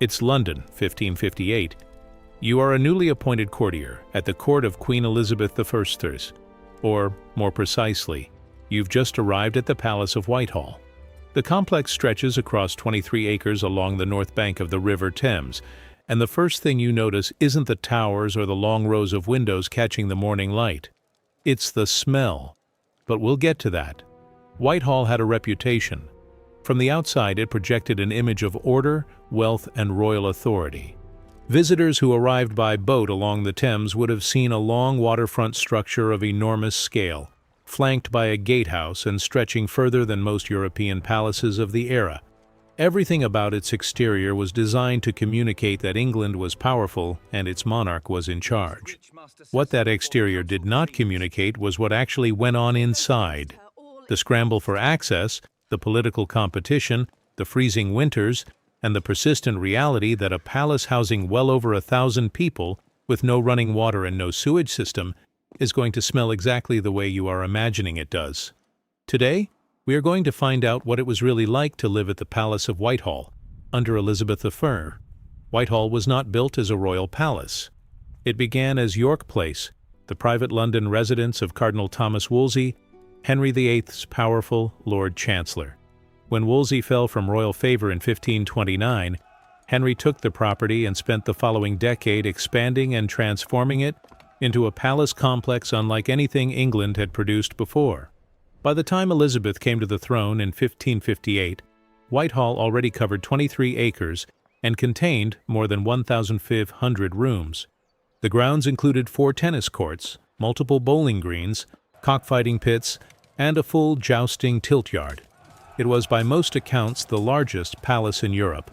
It's London, 1558. You are a newly appointed courtier at the court of Queen Elizabeth I. Or, more precisely, you've just arrived at the Palace of Whitehall. The complex stretches across 23 acres along the north bank of the River Thames, and the first thing you notice isn't the towers or the long rows of windows catching the morning light. It's the smell. But we'll get to that. Whitehall had a reputation. From the outside, it projected an image of order, wealth, and royal authority. Visitors who arrived by boat along the Thames would have seen a long waterfront structure of enormous scale, flanked by a gatehouse and stretching further than most European palaces of the era. Everything about its exterior was designed to communicate that England was powerful and its monarch was in charge. What that exterior did not communicate was what actually went on inside. The scramble for access, the political competition, the freezing winters, and the persistent reality that a palace housing well over 1,000 people, with no running water and no sewage system, is going to smell exactly the way you are imagining it does. Today, we are going to find out what it was really like to live at the Palace of Whitehall, under Elizabeth I. Whitehall was not built as a royal palace. It began as York Place, the private London residence of Cardinal Thomas Wolsey, Henry VIII's powerful Lord Chancellor. When Wolsey fell from royal favor in 1529, Henry took the property and spent the following decade expanding and transforming it into a palace complex unlike anything England had produced before. By the time Elizabeth came to the throne in 1558, Whitehall already covered 23 acres and contained more than 1,500 rooms. The grounds included 4 tennis courts, multiple bowling greens, cockfighting pits, and a full jousting tilt yard. It was by most accounts the largest palace in Europe,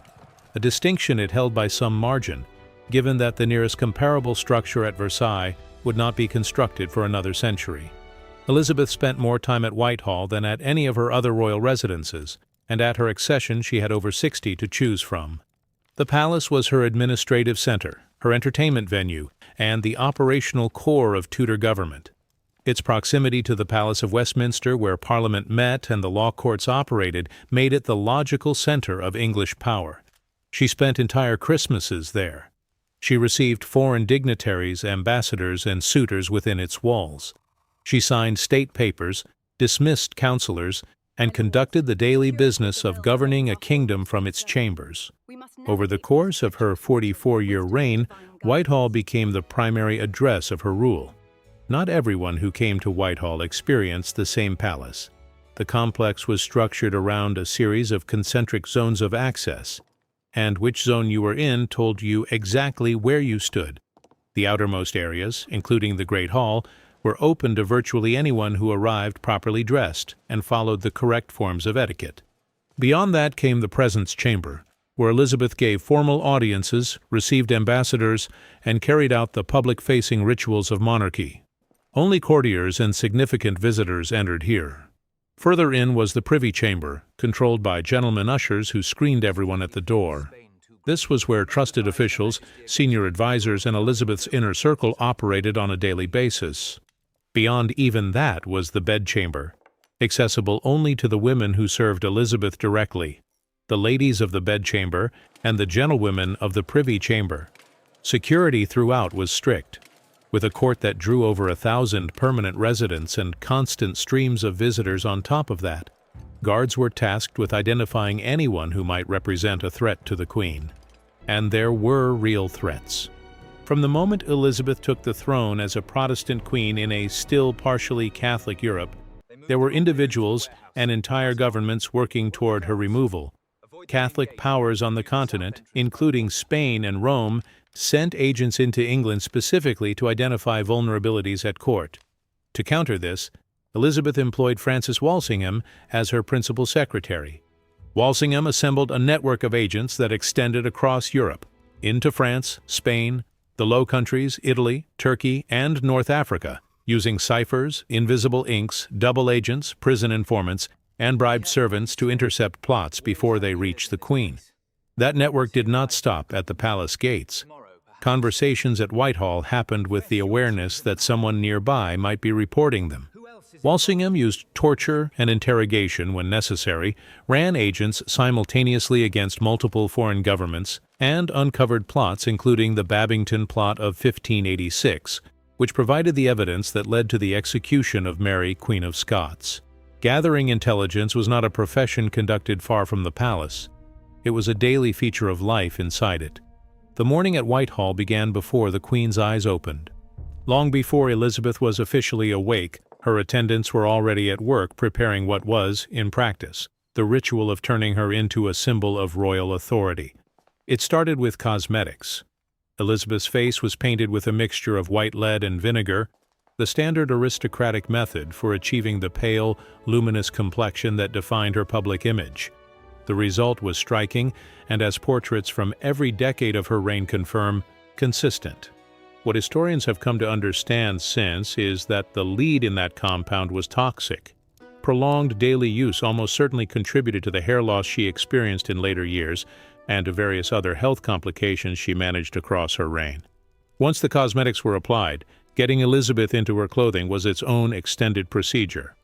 a distinction it held by some margin, given that the nearest comparable structure at Versailles would not be constructed for another century. Elizabeth spent more time at Whitehall than at any of her other royal residences, and at her accession she had over 60 to choose from. The palace was her administrative center, her entertainment venue, and the operational core of Tudor government. Its proximity to the Palace of Westminster, where Parliament met and the law courts operated, made it the logical center of English power. She spent entire Christmases there. She received foreign dignitaries, ambassadors, and suitors within its walls. She signed state papers, dismissed councillors, and conducted the daily business of governing a kingdom from its chambers. Over the course of her 44-year reign, Whitehall became the primary address of her rule. Not everyone who came to Whitehall experienced the same palace. The complex was structured around a series of concentric zones of access, and which zone you were in told you exactly where you stood. The outermost areas, including the Great Hall, were open to virtually anyone who arrived properly dressed and followed the correct forms of etiquette. Beyond that came the presence chamber, where Elizabeth gave formal audiences, received ambassadors, and carried out the public-facing rituals of monarchy. Only courtiers and significant visitors entered here. Further in was the privy chamber, controlled by gentlemen ushers who screened everyone at the door. This was where trusted officials, senior advisors, and Elizabeth's inner circle operated on a daily basis. Beyond even that was the bedchamber, accessible only to the women who served Elizabeth directly, the ladies of the bedchamber, and the gentlewomen of the privy chamber. Security throughout was strict. With a court that drew over 1,000 permanent residents and constant streams of visitors on top of that, guards were tasked with identifying anyone who might represent a threat to the Queen. And there were real threats. From the moment Elizabeth took the throne as a Protestant queen in a still partially Catholic Europe, there were individuals and entire governments working toward her removal. Catholic powers on the continent, including Spain and Rome, sent agents into England specifically to identify vulnerabilities at court. To counter this, Elizabeth employed Francis Walsingham as her principal secretary. Walsingham assembled a network of agents that extended across Europe, into France, Spain, the Low Countries, Italy, Turkey, and North Africa, using ciphers, invisible inks, double agents, prison informants, and bribed servants to intercept plots before they reached the Queen. That network did not stop at the palace gates. Conversations at Whitehall happened with the awareness that someone nearby might be reporting them. Walsingham used torture and interrogation when necessary, ran agents simultaneously against multiple foreign governments, and uncovered plots including the Babington Plot of 1586, which provided the evidence that led to the execution of Mary, Queen of Scots. Gathering intelligence was not a profession conducted far from the palace. It was a daily feature of life inside it. The morning at Whitehall began before the Queen's eyes opened. Long before Elizabeth was officially awake, her attendants were already at work preparing what was, in practice, the ritual of turning her into a symbol of royal authority. It started with cosmetics. Elizabeth's face was painted with a mixture of white lead and vinegar, the standard aristocratic method for achieving the pale, luminous complexion that defined her public image. The result was striking, and as portraits from every decade of her reign confirm, consistent. What historians have come to understand since is that the lead in that compound was toxic. Prolonged daily use almost certainly contributed to the hair loss she experienced in later years and to various other health complications she managed across her reign. Once the cosmetics were applied, getting Elizabeth into her clothing was its own extended procedure.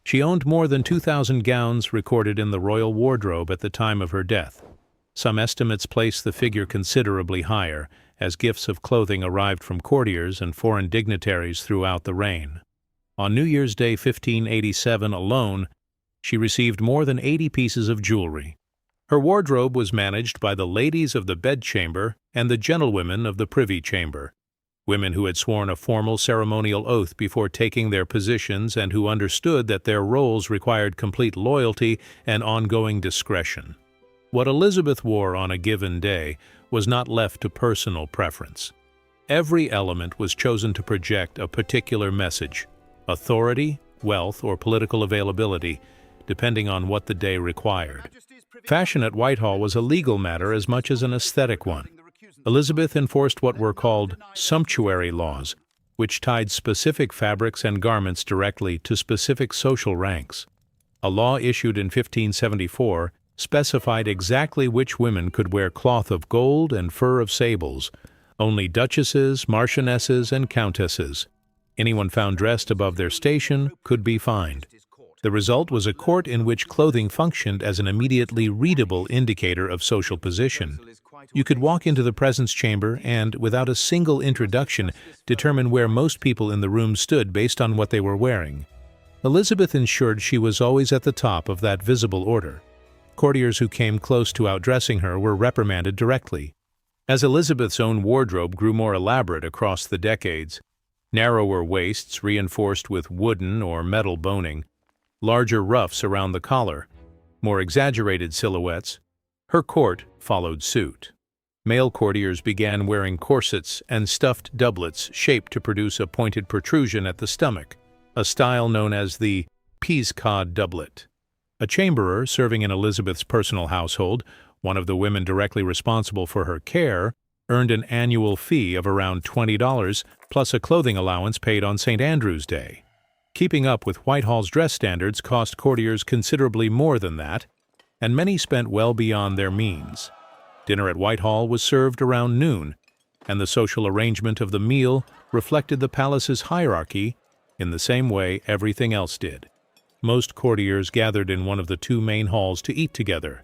She owned more than 2,000 gowns recorded in the royal wardrobe at the time of her death. Some estimates place the figure considerably higher, as gifts of clothing arrived from courtiers and foreign dignitaries throughout the reign. On New Year's Day 1587 alone, she received more than 80 pieces of jewelry. Her wardrobe was managed by the ladies of the bedchamber and the gentlewomen of the privy chamber, women who had sworn a formal ceremonial oath before taking their positions and who understood that their roles required complete loyalty and ongoing discretion. What Elizabeth wore on a given day was not left to personal preference. Every element was chosen to project a particular message: authority, wealth, or political availability, depending on what the day required. Fashion at Whitehall was a legal matter as much as an aesthetic one. Elizabeth enforced what were called sumptuary laws, which tied specific fabrics and garments directly to specific social ranks. A law issued in 1574 specified exactly which women could wear cloth of gold and fur of sables, only duchesses, marchionesses, and countesses. Anyone found dressed above their station could be fined. The result was a court in which clothing functioned as an immediately readable indicator of social position. You could walk into the presence chamber and, without a single introduction, determine where most people in the room stood based on what they were wearing. Elizabeth ensured she was always at the top of that visible order. Courtiers who came close to outdressing her were reprimanded directly. As Elizabeth's own wardrobe grew more elaborate across the decades, narrower waists reinforced with wooden or metal boning, larger ruffs around the collar, more exaggerated silhouettes, her court followed suit. Male courtiers began wearing corsets and stuffed doublets shaped to produce a pointed protrusion at the stomach, a style known as the peascod doublet. A chamberer serving in Elizabeth's personal household, one of the women directly responsible for her care, earned an annual fee of around $20 plus a clothing allowance paid on St. Andrew's Day. Keeping up with Whitehall's dress standards cost courtiers considerably more than that, and many spent well beyond their means. Dinner at Whitehall was served around noon, and the social arrangement of the meal reflected the palace's hierarchy in the same way everything else did. Most courtiers gathered in one of the two main halls to eat together.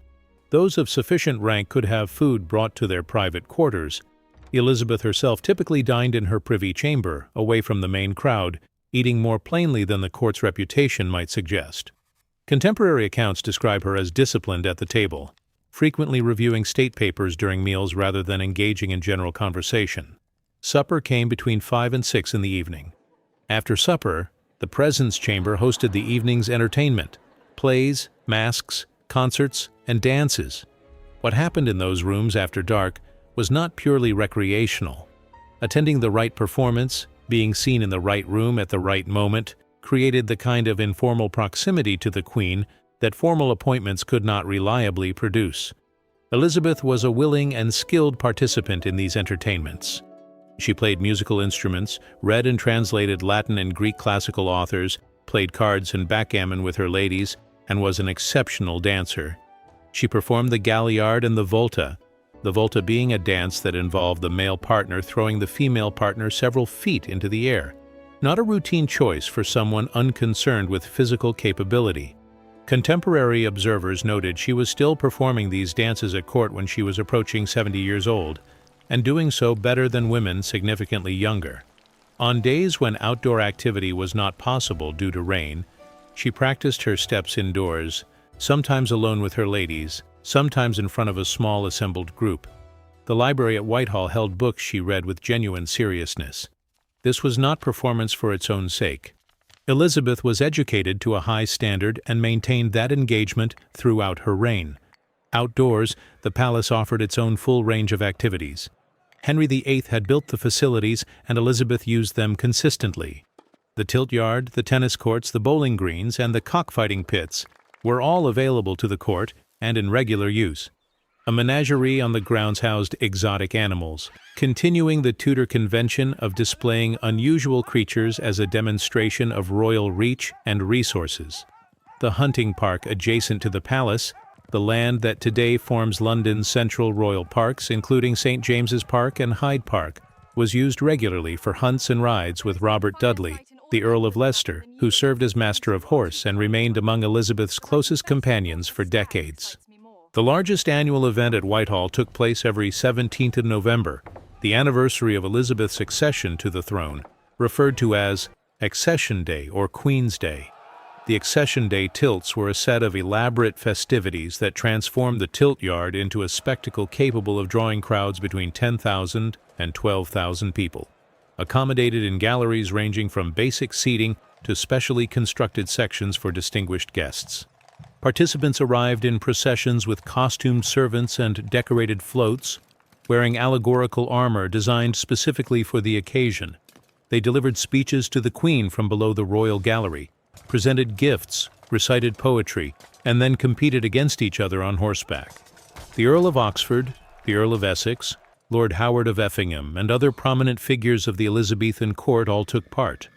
Those of sufficient rank could have food brought to their private quarters. Elizabeth herself typically dined in her privy chamber, away from the main crowd, eating more plainly than the court's reputation might suggest. Contemporary accounts describe her as disciplined at the table, frequently reviewing state papers during meals rather than engaging in general conversation. Supper came between 5 and 6 in the evening. After supper, the presence chamber hosted the evening's entertainment: plays, masks, concerts, and dances. What happened in those rooms after dark was not purely recreational. Attending the right performance, being seen in the right room at the right moment, created the kind of informal proximity to the Queen that formal appointments could not reliably produce. Elizabeth was a willing and skilled participant in these entertainments. She played musical instruments, read and translated Latin and Greek classical authors, played cards and backgammon with her ladies, and was an exceptional dancer. She performed the galliard and the volta being a dance that involved the male partner throwing the female partner several feet into the air. not a routine choice for someone unconcerned with physical capability. Contemporary observers noted she was still performing these dances at court when she was approaching 70 years old, and doing so better than women significantly younger. On days when outdoor activity was not possible due to rain, she practiced her steps indoors, sometimes alone with her ladies, sometimes in front of a small assembled group. The library at Whitehall held books she read with genuine seriousness. This was not performance for its own sake. Elizabeth was educated to a high standard and maintained that engagement throughout her reign. Outdoors, the palace offered its own full range of activities. Henry VIII had built the facilities, and Elizabeth used them consistently. The tilt yard, the tennis courts, the bowling greens, and the cockfighting pits were all available to the court and in regular use. A menagerie on the grounds housed exotic animals, continuing the Tudor convention of displaying unusual creatures as a demonstration of royal reach and resources. The hunting park adjacent to the palace, the land that today forms London's central royal parks, including St. James's Park and Hyde Park, was used regularly for hunts and rides with Robert Dudley, the Earl of Leicester, who served as Master of Horse and remained among Elizabeth's closest companions for decades. The largest annual event at Whitehall took place every 17th of November, the anniversary of Elizabeth's accession to the throne, referred to as Accession Day or Queen's Day. The Accession Day tilts were a set of elaborate festivities that transformed the tilt yard into a spectacle capable of drawing crowds between 10,000 and 12,000 people, accommodated in galleries ranging from basic seating to specially constructed sections for distinguished guests. Participants arrived in processions with costumed servants and decorated floats, wearing allegorical armor designed specifically for the occasion. They delivered speeches to the Queen from below the royal gallery, presented gifts, recited poetry, and then competed against each other on horseback. The Earl of Oxford, the Earl of Essex, Lord Howard of Effingham, and other prominent figures of the Elizabethan court all took part.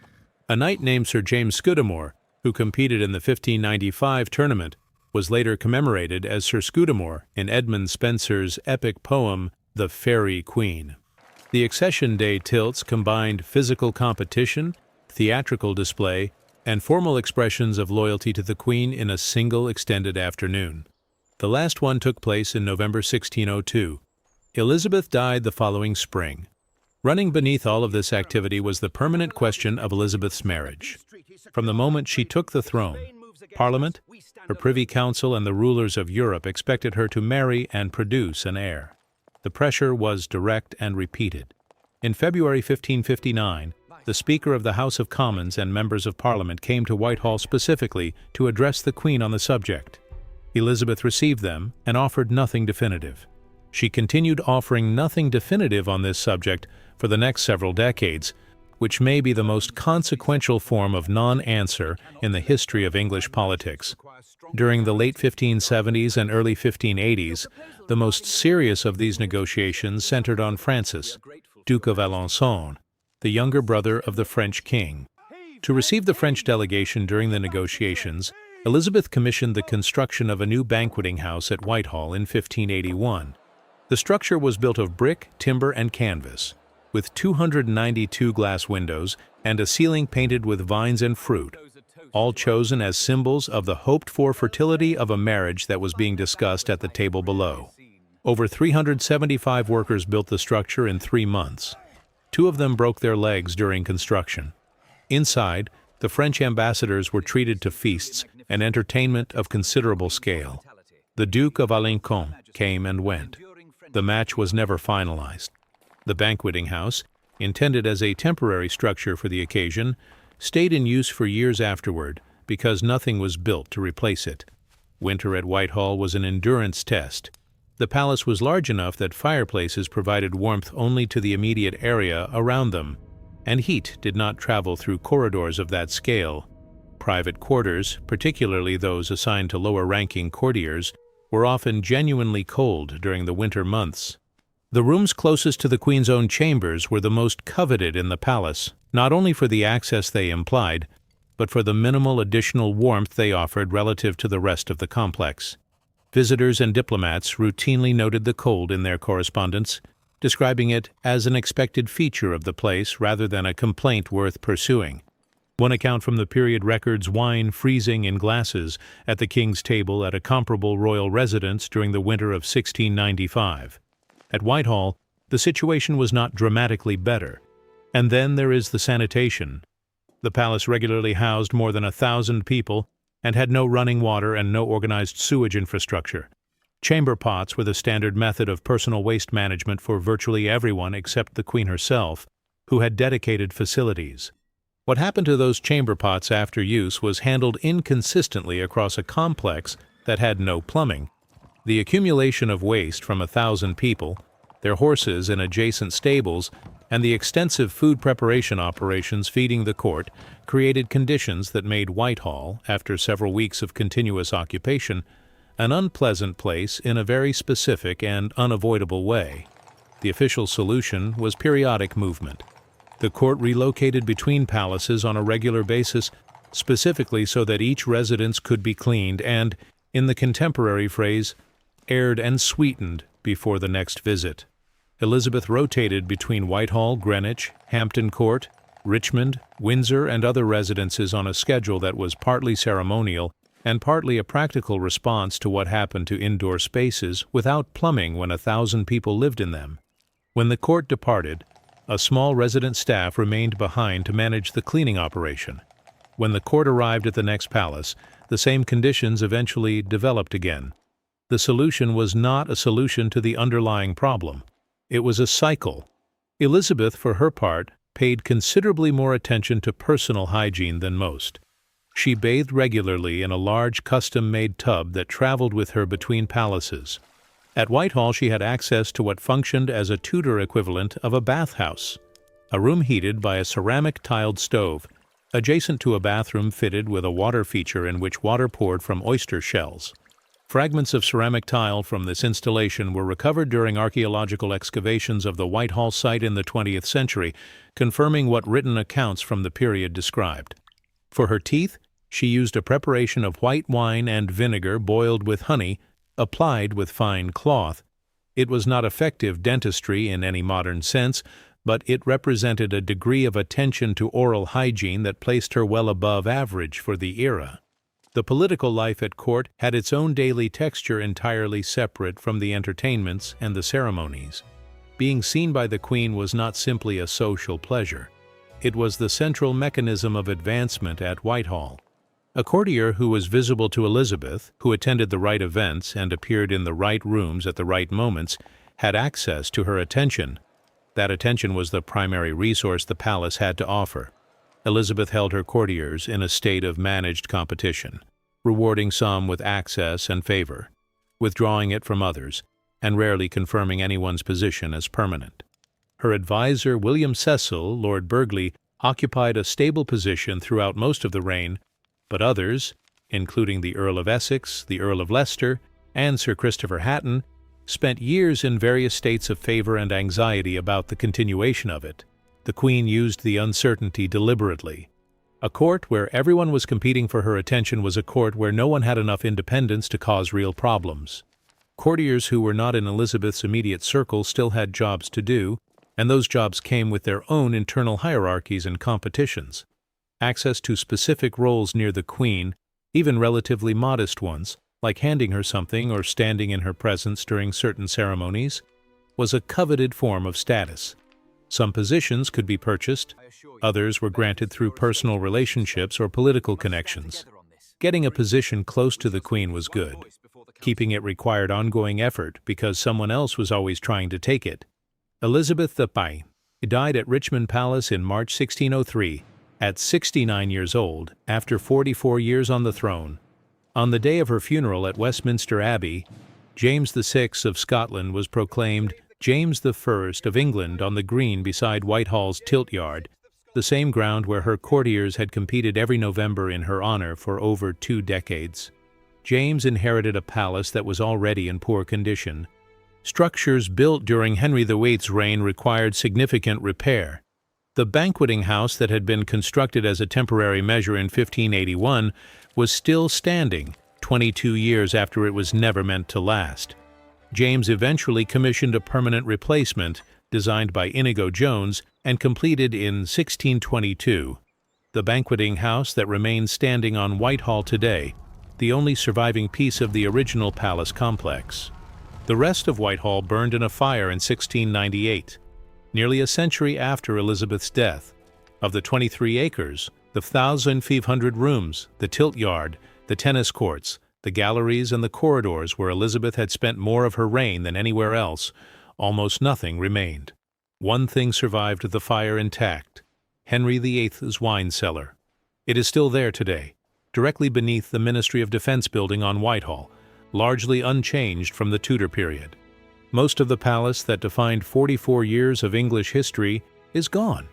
A knight named Sir James Scudamore, who competed in the 1595 tournament, was later commemorated as Sir Scudamore in Edmund Spenser's epic poem, The Faerie Queen. The Accession Day tilts combined physical competition, theatrical display, and formal expressions of loyalty to the Queen in a single extended afternoon. The last one took place in November 1602. Elizabeth died the following spring. Running beneath all of this activity was the permanent question of Elizabeth's marriage. From the moment she took the throne, Parliament, her Privy Council, and the rulers of Europe expected her to marry and produce an heir. The pressure was direct and repeated. In February 1559, the Speaker of the House of Commons and members of Parliament came to Whitehall specifically to address the Queen on the subject. Elizabeth received them and offered nothing definitive. She continued offering nothing definitive on this subject for the next several decades, which may be the most consequential form of non-answer in the history of English politics. During the late 1570s and early 1580s, the most serious of these negotiations centered on Francis, Duke of Alençon, the younger brother of the French king. To receive the French delegation during the negotiations, Elizabeth commissioned the construction of a new banqueting house at Whitehall in 1581. The structure was built of brick, timber, and canvas, with 292 glass windows and a ceiling painted with vines and fruit, all chosen as symbols of the hoped-for fertility of a marriage that was being discussed at the table below. Over 375 workers built the structure in 3 months. 2 of them broke their legs during construction. Inside, the French ambassadors were treated to feasts and entertainment of considerable scale. The Duke of Alençon came and went. The match was never finalized. The banqueting house, intended as a temporary structure for the occasion, stayed in use for years afterward because nothing was built to replace it. Winter at Whitehall was an endurance test. The palace was large enough that fireplaces provided warmth only to the immediate area around them, and heat did not travel through corridors of that scale. Private quarters, particularly those assigned to lower-ranking courtiers, were often genuinely cold during the winter months. The rooms closest to the Queen's own chambers were the most coveted in the palace, not only for the access they implied, but for the minimal additional warmth they offered relative to the rest of the complex. Visitors and diplomats routinely noted the cold in their correspondence, describing it as an expected feature of the place rather than a complaint worth pursuing. One account from the period records wine freezing in glasses at the king's table at a comparable royal residence during the winter of 1695. At Whitehall, the situation was not dramatically better. And then there is the sanitation. The palace regularly housed more than 1,000 people and had no running water and no organized sewage infrastructure. Chamber pots were the standard method of personal waste management for virtually everyone except the Queen herself, who had dedicated facilities. What happened to those chamber pots after use was handled inconsistently across a complex that had no plumbing. The accumulation of waste from 1,000 people, their horses in adjacent stables, and the extensive food preparation operations feeding the court created conditions that made Whitehall, after several weeks of continuous occupation, an unpleasant place in a very specific and unavoidable way. The official solution was periodic movement. The court relocated between palaces on a regular basis, specifically so that each residence could be cleaned and, in the contemporary phrase, aired and sweetened before the next visit. Elizabeth rotated between Whitehall, Greenwich, Hampton Court, Richmond, Windsor, and other residences on a schedule that was partly ceremonial and partly a practical response to what happened to indoor spaces without plumbing when 1,000 people lived in them. When the court departed, a small resident staff remained behind to manage the cleaning operation. When the court arrived at the next palace, the same conditions eventually developed again. The solution was not a solution to the underlying problem. It was a cycle. Elizabeth, for her part, paid considerably more attention to personal hygiene than most. She bathed regularly in a large custom-made tub that traveled with her between palaces. At Whitehall she had access to what functioned as a Tudor equivalent of a bathhouse, a room heated by a ceramic-tiled stove, adjacent to a bathroom fitted with a water feature in which water poured from oyster shells. Fragments of ceramic tile from this installation were recovered during archaeological excavations of the Whitehall site in the 20th century, confirming what written accounts from the period described. For her teeth, she used a preparation of white wine and vinegar boiled with honey, applied with fine cloth. It was not effective dentistry in any modern sense, but it represented a degree of attention to oral hygiene that placed her well above average for the era. The political life at court had its own daily texture entirely separate from the entertainments and the ceremonies. Being seen by the Queen was not simply a social pleasure. It was the central mechanism of advancement at Whitehall. A courtier who was visible to Elizabeth, who attended the right events and appeared in the right rooms at the right moments, had access to her attention. That attention was the primary resource the palace had to offer. Elizabeth held her courtiers in a state of managed competition, rewarding some with access and favor, withdrawing it from others, and rarely confirming anyone's position as permanent. Her advisor, William Cecil, Lord Burghley, occupied a stable position throughout most of the reign, but others, including the Earl of Essex, the Earl of Leicester, and Sir Christopher Hatton, spent years in various states of favor and anxiety about the continuation of it. The Queen used the uncertainty deliberately. A court where everyone was competing for her attention was a court where no one had enough independence to cause real problems. Courtiers who were not in Elizabeth's immediate circle still had jobs to do, and those jobs came with their own internal hierarchies and competitions. Access to specific roles near the Queen, even relatively modest ones, like handing her something or standing in her presence during certain ceremonies, was a coveted form of status. Some positions could be purchased, others were granted through personal relationships or political connections. Getting a position close to the Queen was good. Keeping it required ongoing effort because someone else was always trying to take it. Elizabeth I died at Richmond Palace in March 1603, at 69 years old, after 44 years on the throne. On the day of her funeral at Westminster Abbey, James VI of Scotland was proclaimed James I of England on the green beside Whitehall's Tilt Yard, the same ground where her courtiers had competed every November in her honor for over 2 decades. James inherited a palace that was already in poor condition. Structures built during Henry VIII's reign required significant repair. The banqueting house that had been constructed as a temporary measure in 1581 was still standing 22 years after it was never meant to last. James eventually commissioned a permanent replacement designed by Inigo Jones and completed in 1622. The banqueting house that remains standing on Whitehall today, the only surviving piece of the original palace complex. The rest of Whitehall burned in a fire in 1698, nearly a century after Elizabeth's death. Of the 23 acres, the 1,500 rooms, the tilt yard, the tennis courts, the galleries and the corridors where Elizabeth had spent more of her reign than anywhere else, almost nothing remained. One thing survived the fire intact: Henry VIII's wine cellar. It is still there today, directly beneath the Ministry of Defense building on Whitehall, largely unchanged from the Tudor period. Most of the palace that defined 44 years of English history is gone.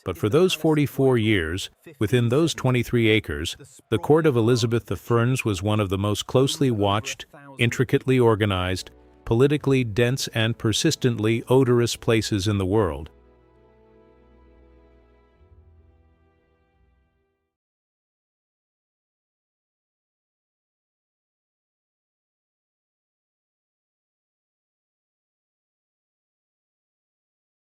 But for those 44 years, within those 23 acres, the court of Elizabeth I was one of the most closely watched, intricately organized, politically dense and persistently odorous places in the world.